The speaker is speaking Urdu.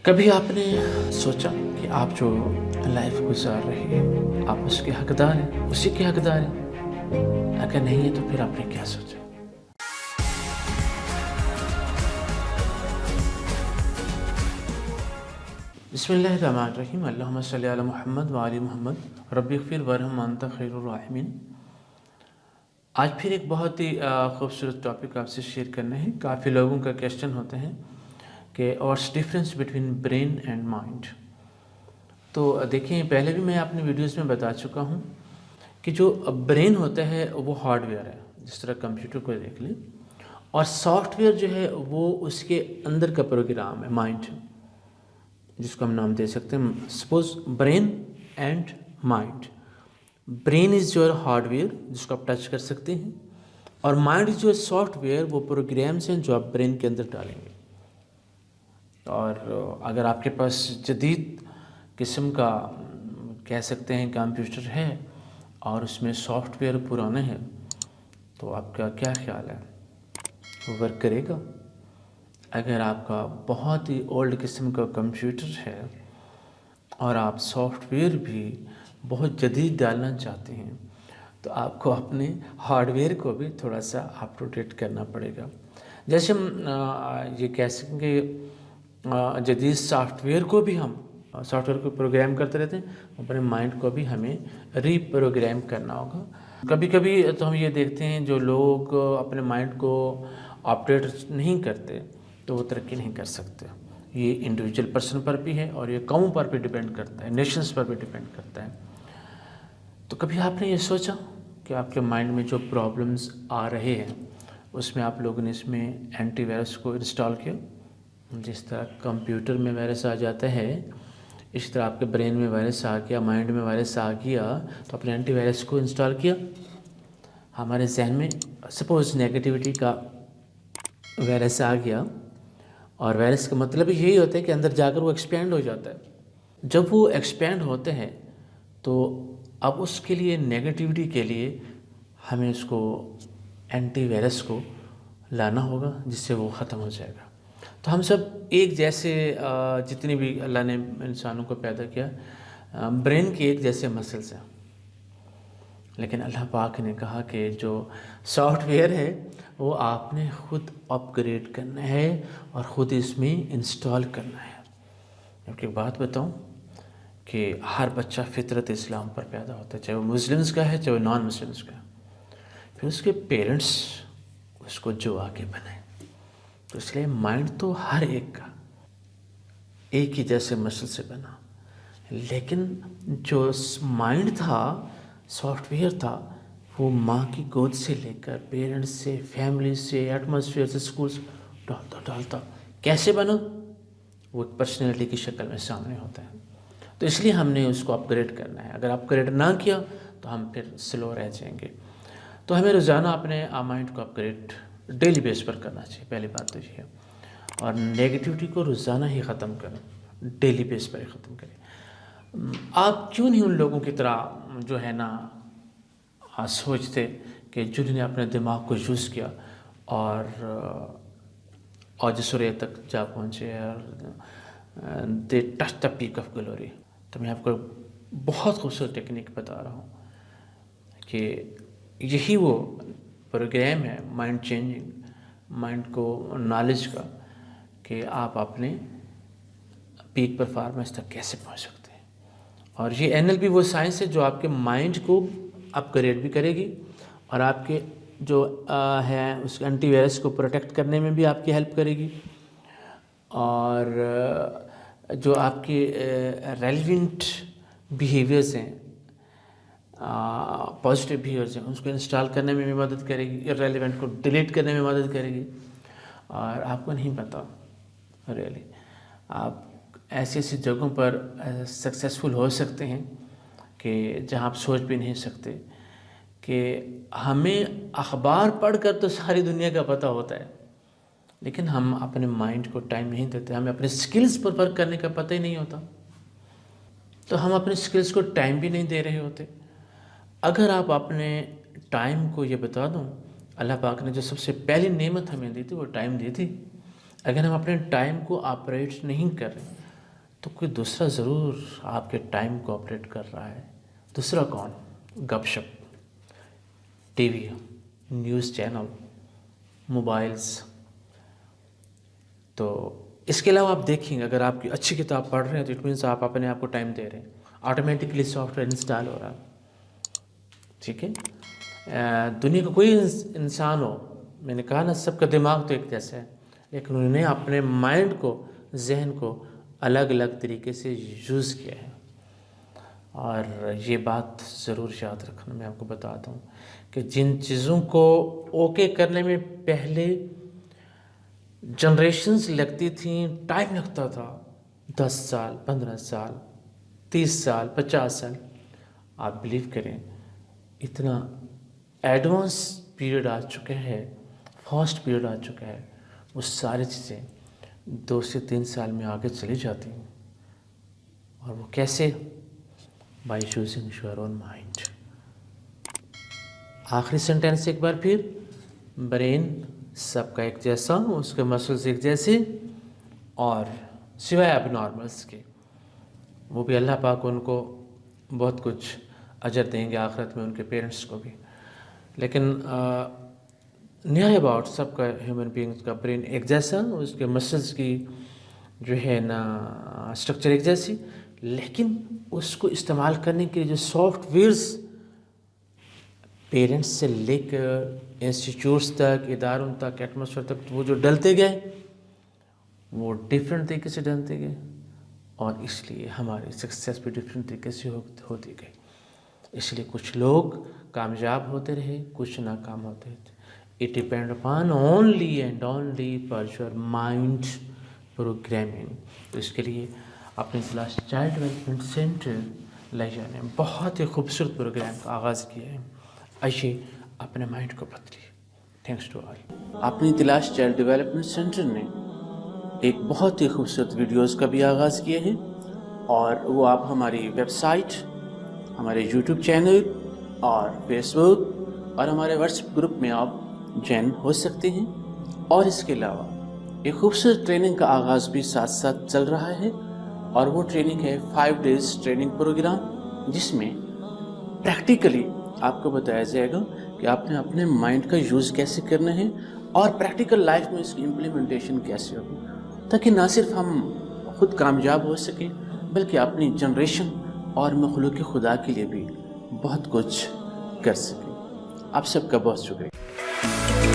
کبھی آپ نے سوچا کہ آپ جو لائف گزار رہے ہیں آپ اس کے حقدار ہیں، اسی کے حقدار ہیں؟ اگر نہیں ہے تو پھر آپ نے کیا سوچا؟ بسم اللہ الرحمن الرحیم، اللہم صلی علی محمد وعلی محمد، رب اغفر ورحم انت خیر الراحمین۔ آج پھر ایک بہت ہی خوبصورت ٹاپک آپ سے شیئر کرنا ہے۔ کافی لوگوں کا کویسچن ہوتے ہیں کہ what's difference between brain and mind. تو دیکھیں، پہلے بھی میں اپنے ویڈیوز میں بتا چکا ہوں کہ جو برین ہوتا ہے وہ ہارڈ ویئر ہے، جس طرح کمپیوٹر کو دیکھ لیں، اور سافٹ ویئر جو ہے وہ اس کے اندر کا پروگرام ہے، مائنڈ، جس کو ہم نام دے سکتے ہیں suppose brain and mind. Brain is your hard where جس کو آپ ٹچ کر سکتے ہیں، اور mind is your soft where, وہ پروگرامس ہیں جو آپ برین کے اندر ڈالیں گے۔ اور اگر آپ کے پاس جدید قسم کا کہہ سکتے ہیں کمپیوٹر ہے اور اس میں سافٹ ویئر پرانے ہیں، تو آپ کا کیا خیال ہے، وہ ورک کرے گا؟ اگر آپ کا بہت ہی اولڈ قسم کا کمپیوٹر ہے اور آپ سافٹ ویئر بھی بہت جدید ڈالنا چاہتے ہیں، تو آپ کو اپنے ہارڈ ویئر کو بھی تھوڑا سا اپ ٹو ڈیٹ کرنا پڑے گا۔ جیسے ہم یہ کہہ سکیں کہ جدید سافٹ ویئر کو بھی ہم سافٹ ویئر کو پروگرام کرتے رہتے ہیں، اپنے مائنڈ کو بھی ہمیں ری پروگرام کرنا ہوگا۔ کبھی کبھی تو ہم یہ دیکھتے ہیں جو لوگ اپنے مائنڈ کو اپڈیٹ نہیں کرتے تو وہ ترقی نہیں کر سکتے۔ یہ انڈیویجول پرسن پر بھی ہے اور یہ قوم پر بھی ڈیپینڈ کرتا ہے، نیشنز پر بھی ڈیپینڈ کرتا ہے۔ تو کبھی آپ نے یہ سوچا کہ آپ کے مائنڈ میں جو پرابلمز آ رہے ہیں اس میں آپ لوگوں نے اس میں اینٹی وائرس کو انسٹال کیا؟ جس طرح کمپیوٹر میں وائرس آ جاتا ہے، اس طرح آپ کے برین میں وائرس آ گیا، مائنڈ میں وائرس آ گیا، تو اپنے اینٹی وائرس کو انسٹال کیا۔ ہمارے ذہن میں سپوز نیگیٹیوٹی کا وائرس آ گیا، اور وائرس کا مطلب یہی ہوتا ہے کہ اندر جا کر وہ ایکسپینڈ ہو جاتا ہے۔ جب وہ ایکسپینڈ ہوتے ہیں تو اب اس کے لیے نیگیٹیوٹی کے لیے ہمیں اس کو اینٹی وائرس کو لانا ہوگا جس سے وہ ختم ہو جائے گا۔ تو ہم سب ایک جیسے جتنی بھی اللہ نے انسانوں کو پیدا کیا، برین کے ایک جیسے مسلز ہیں، لیکن اللہ پاک نے کہا کہ جو سافٹ ویئر ہے وہ آپ نے خود اپ گریڈ کرنا ہے اور خود اس میں انسٹال کرنا ہے۔ کیونکہ بات بتاؤں کہ ہر بچہ فطرت اسلام پر پیدا ہوتا ہے، چاہے وہ مسلمز کا ہے چاہے وہ نان مسلمز کا ہے، پھر اس کے پیرنٹس اس کو جو آگے بنائیں۔ تو اس لیے مائنڈ تو ہر ایک کا ایک ہی جیسے مسل سے بنا، لیکن جو مائنڈ تھا، سافٹ ویئر تھا، وہ ماں کی گود سے لے کر پیرنٹس سے، فیملی سے، ایٹماسفیئر سے، اسکول سے ڈالتا کیسے بنا؟ وہ ایک پرسنالٹی کی شکل میں سامنے ہوتا ہے۔ تو اس لیے ہم نے اس کو اپ گریڈ کرنا ہے۔ اگر اپ گریڈ نہ کیا تو ہم پھر سلو رہ جائیں گے۔ تو ہمیں روزانہ اپنے مائنڈ کو اپ گریڈ ڈیلی بیس پر کرنا چاہیے، پہلی بات تو یہ ہے، اور نیگیٹیوٹی کو روزانہ ہی ختم کریں، ڈیلی بیس پر ہی ختم کریں۔ آپ کیوں نہیں ان لوگوں کی طرح جو ہے نا سوچتے کہ جنہوں نے اپنے دماغ کو یوز کیا اور جس سورے تک جا پہنچے، اور to touch the peak of glory. تو میں آپ کو بہت خوبصورت ٹیکنیک بتا رہا ہوں کہ یہی وہ پروگرام ہے مائنڈ چینجنگ، مائنڈ کو نالج کا، کہ آپ اپنے پیک پرفارمنس تک کیسے پہنچ سکتے ہیں۔ اور یہ NLP وہ سائنس ہے جو آپ کے مائنڈ کو اپ گریڈ بھی کرے گی، اور آپ کے جو ہے اس اینٹی وائرس کو پروٹیکٹ کرنے میں بھی آپ کی ہیلپ کرے گی، اور جو آپ کے ریلیونٹ بیہیویئرز ہیں، پازیٹیو بیہیویئرز ہیں، اس کو انسٹال کرنے میں بھی مدد کرے گی، irrelevant کو ڈیلیٹ کرنے میں مدد کرے گی۔ اور آپ کو نہیں پتا ریئلی آپ ایسی ایسی جگہوں پر سکسیزفل ہو سکتے ہیں کہ جہاں آپ سوچ بھی نہیں سکتے۔ کہ ہمیں اخبار پڑھ کر تو ساری دنیا کا پتہ ہوتا ہے، لیکن ہم اپنے مائنڈ کو ٹائم نہیں دیتے، ہمیں اپنے سکلز پر ورک کرنے کا پتہ ہی نہیں ہوتا، تو ہم اپنے سکلز کو ٹائم بھی نہیں دے رہے ہوتے۔ اگر آپ اپنے ٹائم کو یہ بتا دوں، اللہ پاک نے جو سب سے پہلی نعمت ہمیں دی تھی وہ ٹائم دی تھی۔ اگر ہم اپنے ٹائم کو آپریٹ نہیں کر رہے تو کوئی دوسرا ضرور آپ کے ٹائم کو آپریٹ کر رہا ہے. دوسرا کون؟ گپ شپ، TV, news channel, mobiles. تو اس کے علاوہ آپ دیکھیں گے اگر آپ کی اچھی کتاب پڑھ رہے ہیں تو اٹ مینس آپ اپنے آپ کو ٹائم دے رہے ہیں. آٹومیٹکلی سافٹ ویئر انسٹال ہو رہا ہے. ٹھیک ہے. دنیا کا کوئی انسان ہو، میں نے کہا نا سب کا دماغ تو ایک جیسا ہے، لیکن انہوں نے اپنے مائنڈ کو، ذہن کو الگ الگ طریقے سے یوز کیا ہے. اور یہ بات ضرور یاد رکھنا. میں آپ کو بتاتا ہوں کہ جن چیزوں کو اوکے کرنے میں پہلے جنریشنز لگتی تھیں، ٹائم لگتا تھا، 10 سال، 15 سال، 30 سال، 50 سال، آپ بلیو کریں اتنا ایڈوانس پیریڈ آ چکا ہے، فاسٹ پیریڈ آ چکا ہے. وہ ساری چیزیں 2 سے 3 سال میں آگے چلی جاتی ہیں. اور وہ کیسے؟ By choosing your own mind. آخری سینٹینس ایک بار پھر، برین سب کا ایک جیسا، اس کے مسلز ایک جیسے، اور سوائے اب نارملس کے، وہ بھی اللہ پاک ان کو بہت کچھ اجر دیں گے آخرت میں، ان کے پیرنٹس کو بھی. لیکن نیئر اباؤٹ سب کا ہیومن بینگز کا برین ایک جیسا، اس کے مسلز کی جو ہے نا اسٹرکچر ایک جیسی، لیکن اس کو استعمال کرنے کے لیے جو سافٹ ویئرز پیرنٹس سے لے کر انسٹیٹیوٹس تک، اداروں تک، ایٹماسفیئر تک وہ جو ڈلتے گئے وہ ڈفرینٹ طریقے سے ڈلتے گئے، اور اس لیے ہماری سکسیس بھی ڈفرینٹ طریقے سے ہوتی گئی. اس لیے کچھ لوگ کامیاب ہوتے رہے، کچھ ناکام ہوتے رہے. It depend upon only and only per your mind programming. تو اس کے لیے اپنے ضلع چائلڈ ڈیولپمنٹ سینٹر لہجہ نے بہت ہی خوبصورت پروگرام کا آغاز کیا ہے. آئیے اپنے مائنڈ کو بدلیے. Thanks to all. اپنی تلاش چائلڈ ڈیولپمنٹ سینٹر نے ایک بہت ہی خوبصورت ویڈیوز کا بھی آغاز کیا ہے، اور وہ آپ ہماری ویب سائٹ، ہمارے یوٹیوب چینل اور فیس بک اور ہمارے واٹس ایپ گروپ میں آپ جوائن ہو سکتے ہیں. اور اس کے علاوہ ایک خوبصورت ٹریننگ کا آغاز بھی ساتھ ساتھ چل رہا ہے، اور وہ ٹریننگ ہے 5 days ٹریننگ پروگرام، جس میں پریکٹیکلی آپ کو بتایا جائے گا کہ آپ نے اپنے مائنڈ کا یوز کیسے کرنا ہے، اور پریکٹیکل لائف میں اس کی امپلیمنٹیشن کیسے ہوگی، تاکہ نہ صرف ہم خود کامیاب ہو سکیں بلکہ اپنی جنریشن اور مخلوق خدا کے لیے بھی بہت کچھ کر سکیں. آپ سب کا بہت شکریہ.